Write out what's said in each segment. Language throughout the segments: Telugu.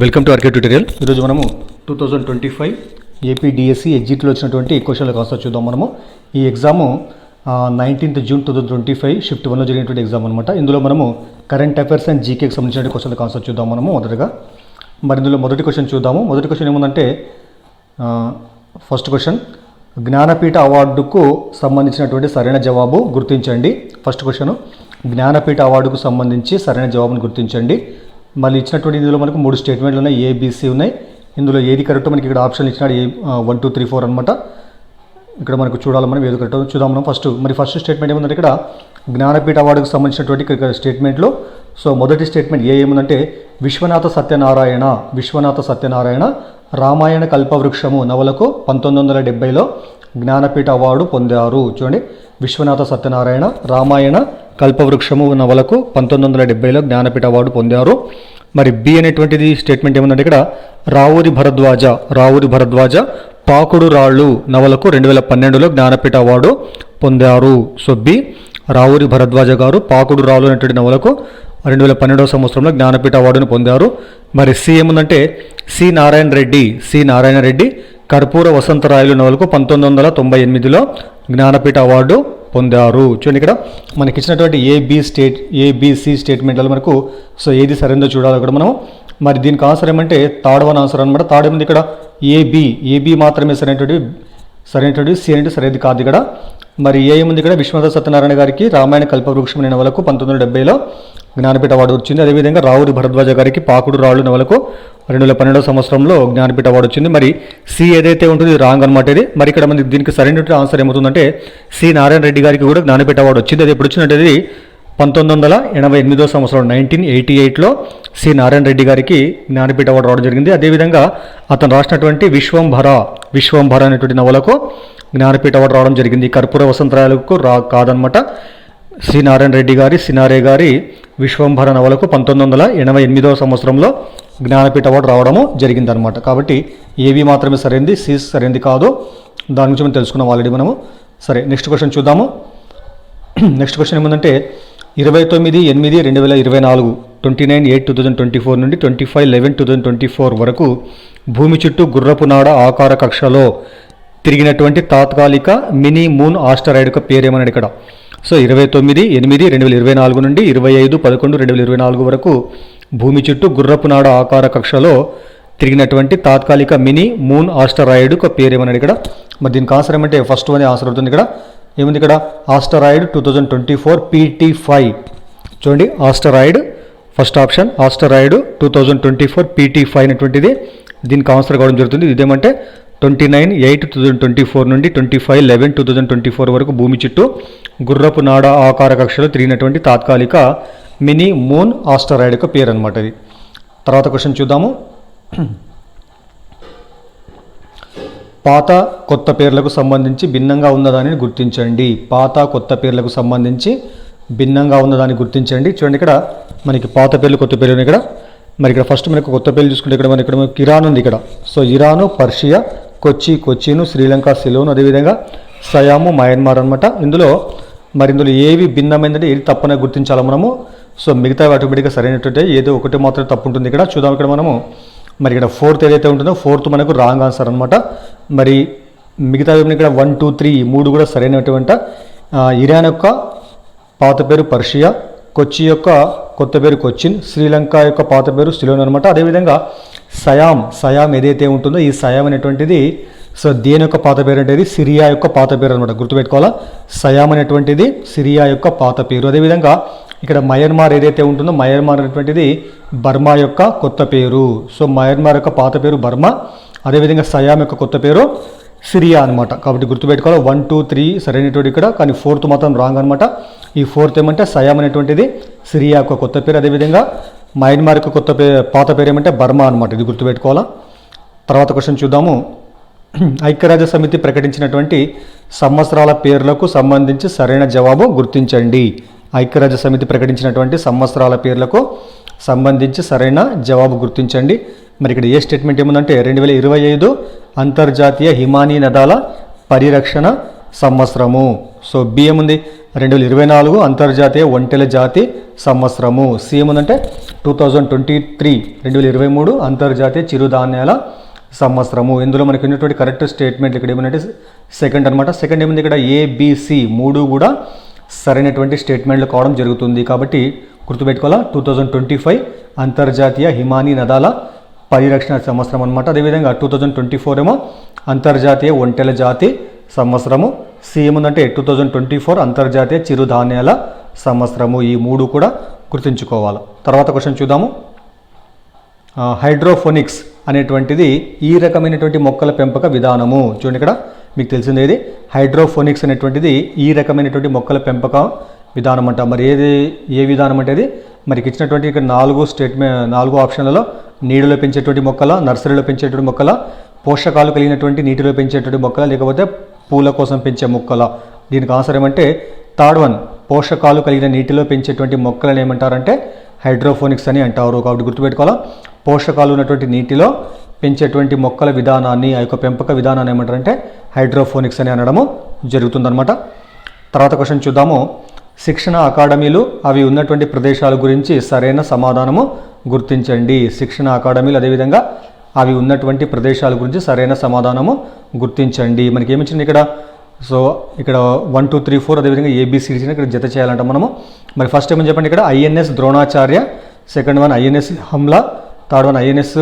Welcome to RK tutorial. ఈరోజు మనము 2025 ఏపీడిఎస్సి ఎగ్జిట్లో వచ్చినటువంటి క్వశ్చన్లకు ఆన్సర్ చూద్దాం. మనము ఈ ఎగ్జాము 19th June 2025 షిఫ్ట్ 1లో జరిగినటువంటి ఎగ్జామ్ అనమాట. ఇందులో మనము కరెంట్ అఫైర్స్ అండ్ జీకేకి సంబంధించిన క్వశ్చన్లకు ఆన్సర్ చూద్దాం మనము మొదటగా. మరి ఇందులో మొదటి క్వశ్చన్ చూద్దాము. మొదటి క్వశ్చన్ ఏముందంటే ఫస్ట్ క్వశ్చన్, జ్ఞానపీఠ అవార్డుకు సంబంధించినటువంటి సరైన జవాబు గుర్తించండి. ఫస్ట్ క్వశ్చన్, జ్ఞానపీఠ అవార్డుకు సంబంధించి సరైన జవాబును గుర్తించండి. మళ్ళీ ఇచ్చినటువంటి ఇందులో మనకు 3 స్టేట్మెంట్లు ఉన్నాయి, ఏబిసి ఉన్నాయి. ఇందులో ఏది కరెక్ట్ మనకి ఇక్కడ ఆప్షన్ ఇచ్చినాడు 1 2 3 4 అనమాట. ఇక్కడ మనకు చూడాలి, మనం ఏది కరెక్ట్ చూద్దాం. మనం ఫస్ట్ స్టేట్మెంట్ ఏముందంటే ఇక్కడ జ్ఞానపీఠ అవార్డుకు సంబంధించినటువంటి ఇక్కడ స్టేట్మెంట్లో మొదటి స్టేట్మెంట్ ఏముందంటే విశ్వనాథ సత్యనారాయణ రామాయణ కల్పవృక్షము నవలకు 1970లో జ్ఞానపీఠ అవార్డు పొందారు. చూడండి, విశ్వనాథ సత్యనారాయణ రామాయణ కల్పవృక్షము నవలకు 1970లో జ్ఞానపీఠ అవార్డు పొందారు. మరి బి అనేటువంటిది స్టేట్మెంట్ ఏముందంటే ఇక్కడ రావూరి భరద్వాజ పాకుడు రాళ్ళు నవలకు 2012లో జ్ఞానపీఠ అవార్డు పొందారు. సో బి, రావూరి భరద్వాజ గారు పాకుడు రాళ్ళు అనేటువంటి నవలకు 2012వ సంవత్సరంలో జ్ఞానపీఠ అవార్డును పొందారు. మరి సి ఏముందంటే సి నారాయణ రెడ్డి కర్పూర వసంతరాయలు నవలకు 1998లో జ్ఞానపీఠ అవార్డు పొందారు. చూడండి, ఇక్కడ మనకి ఇచ్చినటువంటి ఏబిసి స్టేట్మెంట్లలో మనకు ఏది సరైనదో చూడాలి ఇక్కడ మనం. మరి దీనికి ఆన్సర్ ఏమంటే థర్డ్ వన్ ఆన్సర్ అనమాట. థర్డ్ ఏముంది ఇక్కడ ఏబి మాత్రమే సరైనటువంటి సి అనేది సరైనది కాదు ఇక్కడ. మరి ఏముంది ఇక్కడ విశ్వనాథ సత్యనారాయణ గారికి రామాయణ కల్పవృక్షం అనే నవలకు 1970లో జ్ఞానపీఠ అవార్డు వచ్చింది. అదేవిధంగా రావూరి భరద్వాజ గారికి పాకుడు రాళ్ళు నవలకు 2012వ సంవత్సరంలో జ్ఞానపీఠ అవార్డు వచ్చింది. మరి సి ఏదైతే ఉంటుంది రాంగ్ అనమాట ఇది. మరి ఇక్కడ మనకి దీనికి సరైనటువంటి ఆన్సర్ ఏమవుతుందంటే సి నారాయణ రెడ్డి గారికి కూడా జ్ఞానపీఠ అవార్డు వచ్చింది. అది ఎప్పుడు వచ్చినట్టు 1988వ సంవత్సరం 1988లో సి నారాయణ రెడ్డి గారికి జ్ఞానపీఠ అవార్డు రావడం జరిగింది. అదేవిధంగా అతను రాసినటువంటి విశ్వంభర అనేటువంటి నవలకు జ్ఞానపీఠ అవార్డు రావడం జరిగింది. కర్పూర వసంతరాయలకు కాదనమాట. సి నారాయణ రెడ్డి గారి సినారే గారి విశ్వంభర నవలకు 1988వ సంవత్సరంలో జ్ఞానపీఠ అవార్డు రావడము జరిగిందనమాట. కాబట్టి ఏవి మాత్రమే సరైనది, సి సరైనది కాదు. దాని గురించి మనం తెలుసుకున్నాం ఆల్రెడీ మనము. సరే, నెక్స్ట్ క్వశ్చన్ చూద్దాము. నెక్స్ట్ క్వశ్చన్ ఏముందంటే 29/8/2024 29/8/2024 నుండి 25/11/2024 వరకు భూమి చుట్టూ గుర్రపు నాడ ఆకార కక్షలో తిరిగినటువంటి తాత్కాలిక మినీ మూన్ ఆస్టరాయిడ్ యొక్క పేరేమన్నాడు ఇక్కడ. 29/8/2024 నుండి 25/11/2024 వరకు భూమి చుట్టూ గుర్రపు నాడ ఆకార కక్షలో తిరిగినటువంటి తాత్కాలిక మినీ మూన్ ఆస్టరాయిడ్ యొక్క పేరేమన్నాడు ఇక్కడ. మరి దీనికి ఆన్సర్ ఏమంటే ఫస్ట్ వన్ ఆన్సర్ అవుతుంది. ఇక్కడ ఏముంది ఇక్కడ ఆస్టరాయిడ్ 2024 PT5. చూడండి, asteroid first option asteroid 2024 PT5 అనేటువంటిది దీనికి ఆన్సర్ కావడం జరుగుతుంది. ఇదేమంటే 29/8/2024 నుండి 25/11/2024 వరకు భూమి చుట్టూ గుర్రపు నాడ ఆకార కక్షలో తిరిగినటువంటి తాత్కాలిక మినీ మూన్ ఆస్టరాయిడ్ యొక్క పేరు అనమాట ఇది. తర్వాత క్వశ్చన్ చూద్దాము. పాత కొత్త పేర్లకు సంబంధించి భిన్నంగా ఉన్నదాన్ని గుర్తించండి. పాత కొత్త పేర్లకు సంబంధించి భిన్నంగా ఉన్నదాన్ని గుర్తించండి. చూడండి, ఇక్కడ మనకి పాత పేర్లు కొత్త పేర్లు ఇక్కడ. మరి ఇక్కడ ఫస్ట్ మనకు కొత్త పేర్లు చూసుకుంటే ఇక్కడ మనకి ఇరాన్ ఉంది ఇక్కడ. Iran, Persia, Cochin, Sri Lanka, Ceylon, అదేవిధంగా సయాము, మయన్మార్ అనమాట. ఇందులో ఏవి భిన్నమైనది, ఏది తప్పనే గుర్తించాలి మనము. మిగతా ఆటోమేటిక్గా సరైనటువంటి ఏదో ఒకటి మాత్రం తప్పు ఉంటుంది ఇక్కడ. చూద్దాం ఇక్కడ మనము. మరి ఇక్కడ ఫోర్త్ ఏదైతే ఉంటుందో ఫోర్త్ మనకు రాంగ్ ఆన్సర్ అనమాట. మరి మిగతా ఇక్కడ 1 2 3 ఈ 3 కూడా సరైనటువంటి. ఇరాన్ యొక్క పాత పేరు పర్షియా, కొచ్చి యొక్క కొత్త పేరు కొచ్చిన్, శ్రీలంక యొక్క పాత పేరు సిలోన్ అనమాట. అదేవిధంగా సయాం ఏదైతే ఉంటుందో ఈ సయాం అనేటువంటిది దేని యొక్క పాత పేరు అంటే ఇది సిరియా యొక్క పాత పేరు అనమాట. గుర్తుపెట్టుకోవాలా, సయాం అనేటువంటిది సిరియా యొక్క పాత పేరు. అదేవిధంగా ఇక్కడ మయన్మార్ ఏదైతే ఉంటుందో మయన్మార్ అనేటువంటిది బర్మా యొక్క కొత్త పేరు. మయన్మార్ యొక్క పాత పేరు బర్మా, అదేవిధంగా సయాం యొక్క కొత్త పేరు సిరియా అనమాట. కాబట్టి గుర్తుపెట్టుకోవాలి 1 2 3 సరైనటువంటి ఇక్కడ. కానీ ఫోర్త్ మాత్రం రాంగ్ అనమాట. ఈ ఫోర్త్ ఏమంటే సయాం అనేటువంటిది సిరియా యొక్క కొత్త పేరు. అదేవిధంగా మయన్మార్ యొక్క పాత పేరు ఏమంటే బర్మా అనమాట. ఇది గుర్తుపెట్టుకోవాలా. తర్వాత క్వశ్చన్ చూద్దాము. ఐక్యరాజ్య సమితి ప్రకటించినటువంటి సంవత్సరాల పేర్లకు సంబంధించి సరైన జవాబు గుర్తించండి. ఐక్యరాజ్య సమితి ప్రకటించినటువంటి సంవత్సరాల పేర్లకు సంబంధించి సరైన జవాబు గుర్తించండి. మరి ఇక్కడ ఏ స్టేట్మెంట్ ఏముందంటే 2025 అంతర్జాతీయ హిమానీ నదాల పరిరక్షణ సంవత్సరము. బి ఏముంది 2024 అంతర్జాతీయ ఒంటెల జాతి సంవత్సరము. సి ఏముందంటే 2023 అంతర్జాతీయ చిరుధాన్యాల సంవత్సరము. ఇందులో మనకి ఉన్నటువంటి కరెక్ట్ స్టేట్మెంట్ ఇక్కడ ఏమంటే సెకండ్ అనమాట. సెకండ్ ఏముంది ఇక్కడ ఏబిసి 3 కూడా సరైనటువంటి స్టేట్మెంట్లు కావడం జరుగుతుంది. కాబట్టి గుర్తుపెట్టుకోవాలా 2025 అంతర్జాతీయ హిమానీ నదాల పరిరక్షణ సంవత్సరం అనమాట. అదేవిధంగా 2024 ఏమో అంతర్జాతీయ ఒంటెల జాతి సంవత్సరము. సి ఏముందంటే 2024 అంతర్జాతీయ చిరుధాన్యాల సంవత్సరము. ఈ 3 కూడా గుర్తుంచుకోవాలి. తర్వాత క్వశ్చన్ చూద్దాము. హైడ్రోఫోనిక్స్ అనేటువంటిది ఈ రకమైనటువంటి మొక్కల పెంపక విధానము. చూడండి ఇక్కడ మీకు తెలిసిందేది హైడ్రోఫోనిక్స్ అనేటువంటిది ఈ రకమైనటువంటి మొక్కల పెంపక విధానం అంట. మరి ఏ విధానం అంటే అది మనకి ఇచ్చినటువంటి ఇక్కడ 4 ఆప్షన్లలో నీటిలో పెంచేటువంటి మొక్కల, నర్సరీలో పెంచేటువంటి మొక్కల, పోషకాలు కలిగినటువంటి నీటిలో పెంచేటువంటి మొక్కల, లేకపోతే పూల కోసం పెంచే మొక్కల. దీనికి ఆన్సర్ ఏమంటే థర్డ్ వన్, పోషకాలు కలిగిన నీటిలో పెంచేటువంటి మొక్కలను ఏమంటారంటే హైడ్రోఫోనిక్స్ అని అంటారు. కాబట్టి గుర్తుపెట్టుకోవాలా పోషకాలు ఉన్నటువంటి నీటిలో పెంచేటువంటి మొక్కల విధానాన్ని, ఆ యొక్క పెంపక విధానాన్ని ఏమంటారంటే హైడ్రోఫోనిక్స్ అని అనడము జరుగుతుందన్నమాట. తర్వాత క్వశ్చన్ చూద్దాము. శిక్షణ అకాడమీలు అవి ఉన్నటువంటి ప్రదేశాల గురించి సరైన సమాధానము గుర్తించండి. శిక్షణ అకాడమీలు అదేవిధంగా అవి ఉన్నటువంటి ప్రదేశాల గురించి సరైన సమాధానము గుర్తించండి. మనకి ఏమిచ్చింది ఇక్కడ? సో ఇక్కడ 1, 2, 3, 4 అదేవిధంగా ఏబిసిడిని ఇక్కడ జత చేయాలంట మనము. మరి ఫస్ట్ ఏమని చెప్పండి ఇక్కడ INS Dronacharya, second one INS Hamla, third one INS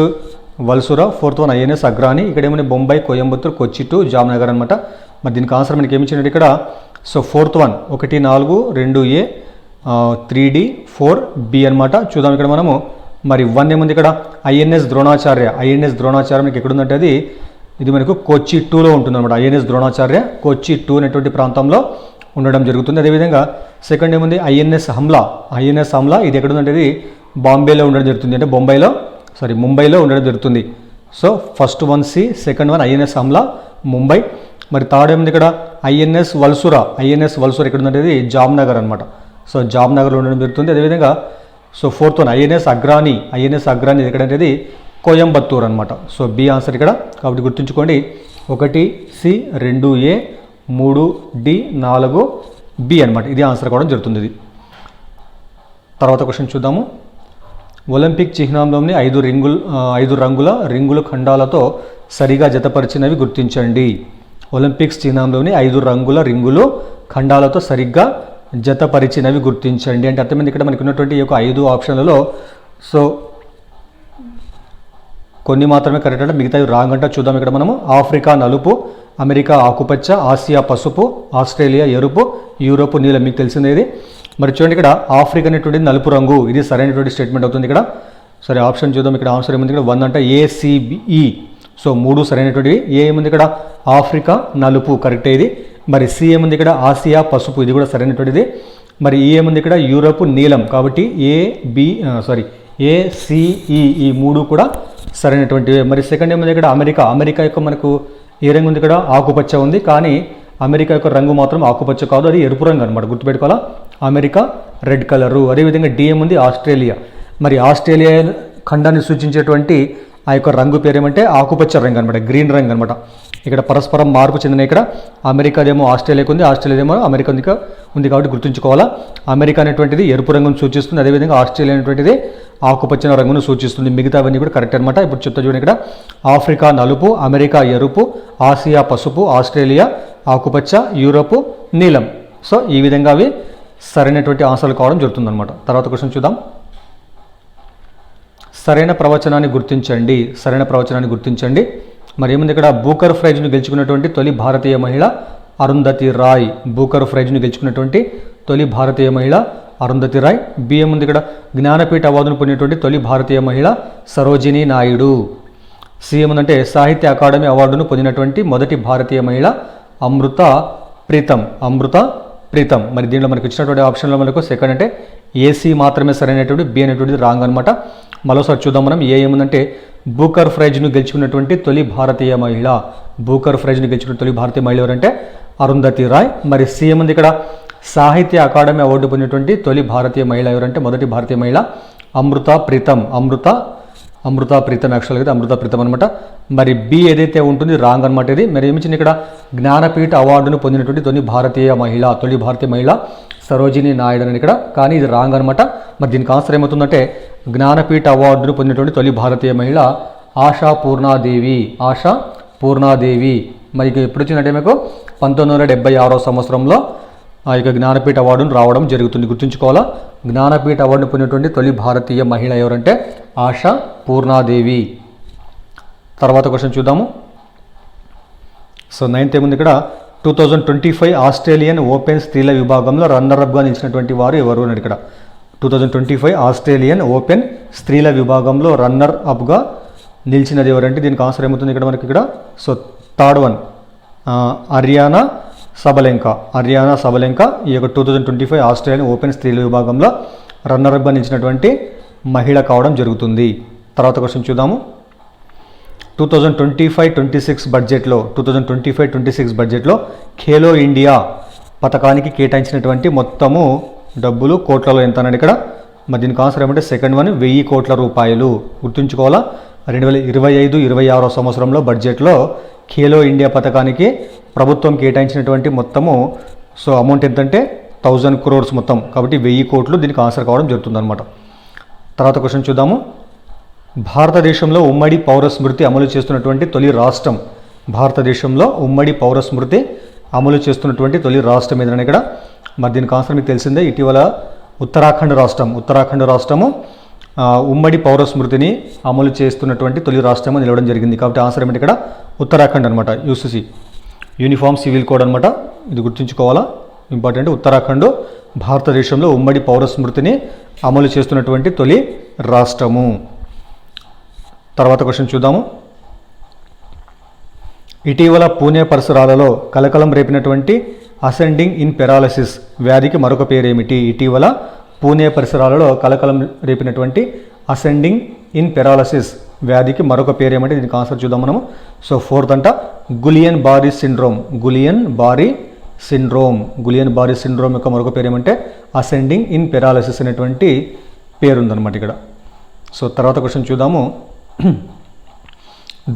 Valsura, fourth one INS Agrani. ఇక్కడ ఏమైనా బొంబాయి, కోయంబత్తూర్, కొచ్చి టు జామ్నగర్ అనమాట. మరి దీనికి ఆన్సర్ మనకి ఏమిచ్చినట్టు ఇక్కడ? So fourth one 1, 4, 2A, 3D, 4B అనమాట. చూద్దాం ఇక్కడ మనము. మరి 1 ఏముంది ఇక్కడ? ఐఎన్ఎస్ ద్రోణాచార్య. ఐఎన్ఎస్ ద్రోణాచార్య మనకి ఎక్కడుందంటే ఇది మనకు కొచ్చి 2లో ఉంటుంది అనమాట. ఐఎన్ఎస్ ద్రోణాచార్య కొచ్చి 2 అనేటువంటి ప్రాంతంలో ఉండడం జరుగుతుంది. అదేవిధంగా సెకండ్ ఏముంది? ఐఎన్ఎస్ హమ్లా. ఐఎన్ఎస్ హమ్లా ఇది ఎక్కడుందంటే ఇది బాంబేలో ఉండడం జరుగుతుంది, అంటే ముంబైలో ఉండడం జరుగుతుంది. So first one C, second one INS Hamla Mumbai. మరి థర్డ్ ఏముంది ఇక్కడ? ఐఎన్ఎస్ వల్సురా. ఐఎన్ఎస్ వల్సురా ఎక్కడుందంటే ఇది జామ్నగర్ అనమాట. సో జామ్నగర్లో ఉండడం జరుగుతుంది. అదేవిధంగా so fourth one INS Agrani. INS Agrani ఎక్కడంటే ఇది కోయంబత్తూర్ అనమాట. సో బి ఆన్సర్ ఇక్కడ. కాబట్టి గుర్తుంచుకోండి 1C, 2A, 3D, 4B అనమాట. ఇది ఆన్సర్ కావడం జరుగుతుంది. ఇది తర్వాత క్వశ్చన్ చూద్దాము. ఒలింపిక్ చిహ్నంలోని 5 రంగుల రింగుల ఖండాలతో సరిగా జతపరిచినవి గుర్తించండి. ఒలింపిక్స్ చిహ్నంలోని 5 రంగుల రింగులు ఖండాలతో సరిగ్గా జతపరిచినవి గుర్తించండి. అంటే అర్థమైంది ఇక్కడ మనకి ఉన్నటువంటి ఈ యొక్క 5 ఆప్షన్లలో సో కొన్ని మాత్రమే కరెక్ట్ అంటే మిగతావి రాంగ్ అంట. చూద్దాం ఇక్కడ మనము. ఆఫ్రికా నలుపు, అమెరికా ఆకుపచ్చ, ఆసియా పసుపు, ఆస్ట్రేలియా ఎరుపు, యూరోప్ నీలం. మీకు తెలిసిందేది. మరి చూడండి ఇక్కడ ఆఫ్రికా అనేటువంటి నలుపు రంగు, ఇది సరైనటువంటి స్టేట్మెంట్ అవుతుంది ఇక్కడ. సరే ఆప్షన్ చూద్దాం. ఇక్కడ ఆన్సర్ ఏముంది ఇక్కడ? 1 అంటే ACBE. సో 3 సరైనటువంటివి. ఏముంది ఇక్కడ? ఆఫ్రికా నలుపు కరెక్ట్ ఇది. మరి సి ఏముంది ఇక్కడ? ఆసియా పసుపు, ఇది కూడా సరైనటువంటిది. మరి ఈ ఏముంది ఇక్కడ? యూరోప్ నీలం. కాబట్టి ACE ఈ 3 కూడా సరైనటువంటివి. మరి సెకండ్ ఏముంది ఇక్కడ? అమెరికా యొక్క మనకు ఏ రంగు ఉంది ఇక్కడ? ఆకుపచ్చ ఉంది. కానీ అమెరికా యొక్క రంగు మాత్రం ఆకుపచ్చ కాదు, అది ఎరుపు రంగు అనమాట. గుర్తుపెట్టుకోవాలా అమెరికా రెడ్ కలరు. అదేవిధంగా డిఎం ఉంది ఆస్ట్రేలియా. మరి ఆస్ట్రేలియా ఖండాన్ని సూచించేటువంటి ఆ యొక్క రంగు పేరు ఏమంటే ఆకుపచ్చ రంగు అనమాట, గ్రీన్ రంగు అనమాట. ఇక్కడ పరస్పరం మార్పు చెందిన ఇక్కడ అమెరికాదేమో ఆస్ట్రేలియాకు ఉంది, ఆస్ట్రేలియాదేమో అమెరికా ఉంది. కాబట్టి గుర్తుంచుకోవాలా అమెరికా అనేటువంటిది ఎరుపు రంగును సూచిస్తుంది, అదేవిధంగా ఆస్ట్రేలియా అనేటువంటిది ఆకుపచ్చని రంగును సూచిస్తుంది. మిగతావన్నీ కూడా కరెక్ట్ అనమాట. ఇప్పుడు చెప్తా చూడండి ఇక్కడ ఆఫ్రికా నలుపు, అమెరికా ఎరుపు, ఆసియా పసుపు, ఆస్ట్రేలియా ఆకుపచ్చ, యూరోపు నీలం. సో ఈ విధంగా అవి సరైనటువంటి ఆన్సర్లు కావడం జరుగుతుందన్నమాట. తర్వాత క్వశ్చన్ చూద్దాం. సరైన ప్రవచనాన్ని గుర్తించండి. మరి ఏముంది ఇక్కడ? బూకర్ ప్రైజ్ను గెలుచుకున్నటువంటి తొలి భారతీయ మహిళ అరుంధతి రాయ్. బూకర్ ప్రైజ్ను గెలుచుకున్నటువంటి తొలి భారతీయ మహిళ అరుంధతి రాయ్. బి ఏముంది ఇక్కడ? జ్ఞానపీఠ అవార్డును పొందినటువంటి తొలి భారతీయ మహిళ సరోజినీ నాయుడు. సి ఏముందంటే సాహిత్య అకాడమీ అవార్డును పొందినటువంటి మొదటి భారతీయ మహిళ అమృత ప్రీతం. మరి దీంట్లో మనకు ఇచ్చినటువంటి ఆప్షన్లో మనకు సెకండ్ అంటే ఏసీ మాత్రమే సరైనటువంటి, బి అనేటువంటిది రాంగ్ అనమాట. మరోసారి చూద్దాం మనం. ఏముందంటే బూకర్ ప్రైజ్ను గెలుచుకున్నటువంటి తొలి భారతీయ మహిళ. బూకర్ ప్రైజ్ను గెలుచుకున్న తొలి భారతీయ మహిళ ఎవరంటే అరుంధతి రాయ్. మరి సి ఏముంది ఇక్కడ? సాహిత్య అకాడమీ అవార్డు పొందినటువంటి తొలి భారతీయ మహిళ ఎవరంటే మొదటి భారతీయ మహిళ అమృత ప్రీతం యాక్చువల్గా అయితే అమృత ప్రీతం అనమాట. మరి బి ఏదైతే ఉంటుంది రాంగ్ అనమాట ఇది. మరి ఏమిచ్చింది ఇక్కడ? జ్ఞానపీఠ అవార్డును పొందినటువంటి తొలి భారతీయ మహిళ సరోజిని నాయుడు అని ఇక్కడ, కానీ ఇది రాంగ్ అనమాట. మరి దీనికి ఆన్సర్ ఏమవుతుందంటే జ్ఞానపీఠ అవార్డును పొందినటువంటి తొలి భారతీయ మహిళ ఆశా పూర్ణాదేవి. మరి ఇక ఎప్పుడు వచ్చిందంటే మీకు 1976వ సంవత్సరంలో ఇక జ్ఞానపీఠ అవార్డును రావడం జరుగుతుంది. గుర్తుంచుకోవాలా, జ్ఞానపీఠ అవార్డును పొందినటువంటి తొలి భారతీయ మహిళ ఎవరంటే ఆశా పూర్ణాదేవి. తర్వాత క్వశ్చన్ చూద్దాము. సో 9th ఏముంది ఇక్కడ, 2025 ఆస్ట్రేలియన్ ఓపెన్ స్త్రీల విభాగంలో రన్నర్అప్గా నిలిచినటువంటి వారు ఎవరు అని ఇక్కడ. 2025 ఆస్ట్రేలియన్ ఓపెన్ స్త్రీల విభాగంలో రన్నర్ అప్గా నిలిచినది ఎవరంటే దీనికి ఆన్సర్ ఏమవుతుంది ఇక్కడ మనకి ఇక్కడ. So third one Aryna Sabalenka ఈ యొక్క 2025 ఆస్ట్రేలియన్ ఓపెన్ స్త్రీల విభాగంలో రన్నర్అప్గా నిలిచినటువంటి మహిళ కావడం జరుగుతుంది. తర్వాత క్వశ్చన్ చూద్దాము. 2025-26 బడ్జెట్లో ఖేలో ఇండియా పథకానికి కేటాయించినటువంటి మొత్తము డబ్బులు కోట్లలో ఎంత అన్నాడు ఇక్కడ. మరి దీనికి ఆన్సర్ ఏమంటే సెకండ్ వన్ 1000 కోట్ల రూపాయలు. గుర్తుంచుకోవాలా, 2025-26 సంవత్సరంలో బడ్జెట్లో ఖేలో ఇండియా పథకానికి ప్రభుత్వం కేటాయించినటువంటి మొత్తము సో అమౌంట్ ఎంతంటే 1000 crores మొత్తం, కాబట్టి 1000 కోట్లు దీనికి ఆన్సర్ కావడం జరుగుతుంది అనమాట. తర్వాత క్వశ్చన్ చూద్దాము. భారతదేశంలో ఉమ్మడి పౌర స్మృతి అమలు చేస్తున్నటువంటి తొలి రాష్ట్రం ఏదైనా ఇక్కడ. మరి దీనికి ఆన్సర్ మీకు తెలిసిందే, ఇటీవల ఉత్తరాఖండ్ రాష్ట్రము ఉమ్మడి పౌర స్మృతిని అమలు చేస్తున్నటువంటి తొలి రాష్ట్రం అని నిలవడం జరిగింది. కాబట్టి ఆన్సర్ ఏమిటి ఇక్కడ ఉత్తరాఖండ్ అనమాట. యూసీసీ యూనిఫామ్ సివిల్ కోడ్ అనమాట, ఇది గుర్తుంచుకోవాలా, ఇంపార్టెంట్. ఉత్తరాఖండ్ భారతదేశంలో ఉమ్మడి పౌర స్మృతిని అమలు చేస్తున్నటువంటి తొలి రాష్ట్రము. తర్వాత క్వశ్చన్ చూద్దాము. ఇటీవల పూణే పరిసరాలలో కలకలం రేపినటువంటి అసెండింగ్ ఇన్ పెరాలసిస్ వ్యాధికి మరొక పేరేమిటి? ఇటీవల పూణే పరిసరాలలో కలకలం రేపినటువంటి అసెండింగ్ ఇన్ పెరాలసిస్ వ్యాధికి మరొక పేరేమిటి? దీనికి ఆన్సర్ చూద్దాం మనము. సో ఫోర్త్ అంట గులియన్ బారీ సిండ్రోమ్ యొక్క మరొక పేరేమంటే అసెండింగ్ ఇన్ పెరాలసిస్ అనేటువంటి పేరుందనమాట ఇక్కడ. సో తర్వాత క్వశ్చన్ చూద్దాము.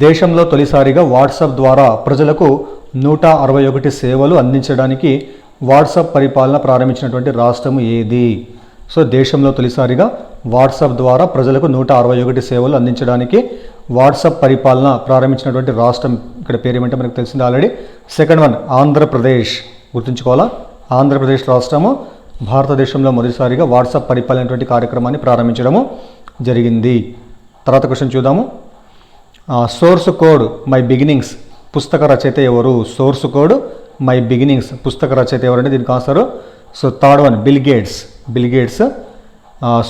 దేశంలో తొలిసారిగా వాట్సాప్ ద్వారా ప్రజలకు 161 సేవలు అందించడానికి వాట్సాప్ పరిపాలన ప్రారంభించినటువంటి రాష్ట్రం ఏది? సో దేశంలో తొలిసారిగా వాట్సాప్ ద్వారా ప్రజలకు 161 సేవలు అందించడానికి వాట్సాప్ పరిపాలన ప్రారంభించినటువంటి రాష్ట్రం ఇక్కడ పేరు ఏమంటే మనకు తెలిసింది ఆల్రెడీ. Second one Andhra Pradesh. గుర్తుంచుకోవాలా, ఆంధ్రప్రదేశ్ రాష్ట్రము భారతదేశంలో మొదటిసారిగా వాట్సాప్ పరిపాలన అనేటువంటి కార్యక్రమాన్ని ప్రారంభించడము జరిగింది. తర్వాత క్వశ్చన్ చూద్దాము. సోర్స్ కోడ్ మై బిగినింగ్స్ పుస్తక రచయిత ఎవరు? సోర్స్ కోడ్ మై బిగినింగ్స్ పుస్తక రచయిత ఎవరంటే దీనికి answer so third one bill gates.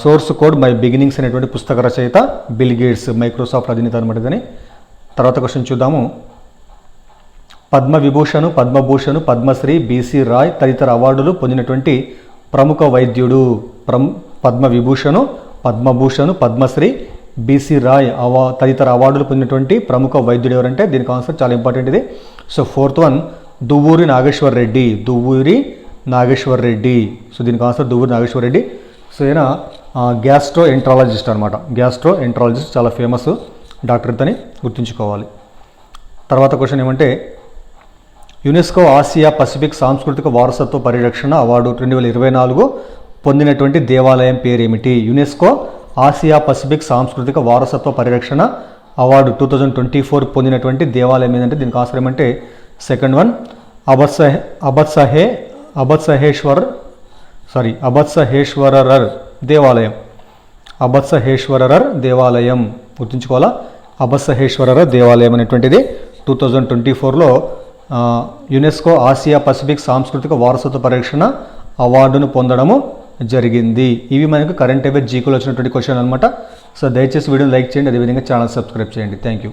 Source code my beginnings అనేటువంటి పుస్తక రచయిత బిల్ గేట్స్, మైక్రోసాఫ్ట్ అధినేత అనమాట ఇదని. తర్వాత క్వశ్చన్ చూద్దాము. పద్మవిభూషణ్, పద్మభూషణ్, పద్మశ్రీ, బీసీ రాయ్ తదితర అవార్డులు పొందినటువంటి ప్రముఖ వైద్యుడు. పద్మవిభూషణ్, పద్మభూషణ్, పద్మశ్రీ, బీసీ రాయ్ తదితర అవార్డులు పొందినటువంటి ప్రముఖ వైద్యుడు ఎవరంటే దీనికి ఆన్సర్ చాలా ఇంపార్టెంట్ ఇది. So fourth one Duvvuri Nageshwar Reddy. So దీనికి ఆన్సర్ దువ్వూరి నాగేశ్వర్ రెడ్డి. సో ఈయన గ్యాస్ట్రో ఎంట్రాలజిస్ట్ అనమాట. చాలా ఫేమస్ డాక్టర్ అని గుర్తుంచుకోవాలి. తర్వాత క్వశ్చన్ ఏమంటే యునెస్కో ఆసియా పసిఫిక్ సాంస్కృతిక వారసత్వ పరిరక్షణ అవార్డు 2024 పొందినటువంటి దేవాలయం పేరేమిటి? యునెస్కో ఆసియా పసిఫిక్ సాంస్కృతిక వారసత్వ పరిరక్షణ అవార్డు 2024 పొందినటువంటి దేవాలయం ఏంటంటే దీనికి ఆన్సర్ ఏమంటే సెకండ్ వన్ అబత్సహేశ్వరర్ దేవాలయం. గుర్తుంచుకోవాలా, అబత్సహేశ్వరర్ దేవాలయం అనేటువంటిది 2024లో యునెస్కో ఆసియా పసిఫిక్ సాంస్కృతిక వారసత్వ పరిరక్షణ అవార్డును పొందడము జరిగింది. ఇవి మనకు కరెంట్ అఫైర్స్ జీకోలో వచ్చినటువంటి క్వశ్చన్ అనమాట. సో దయచేసి వీడియోని లైక్ చేయండి, అదేవిధంగా ఛానల్ సబ్స్క్రైబ్ చేయండి. Thank you.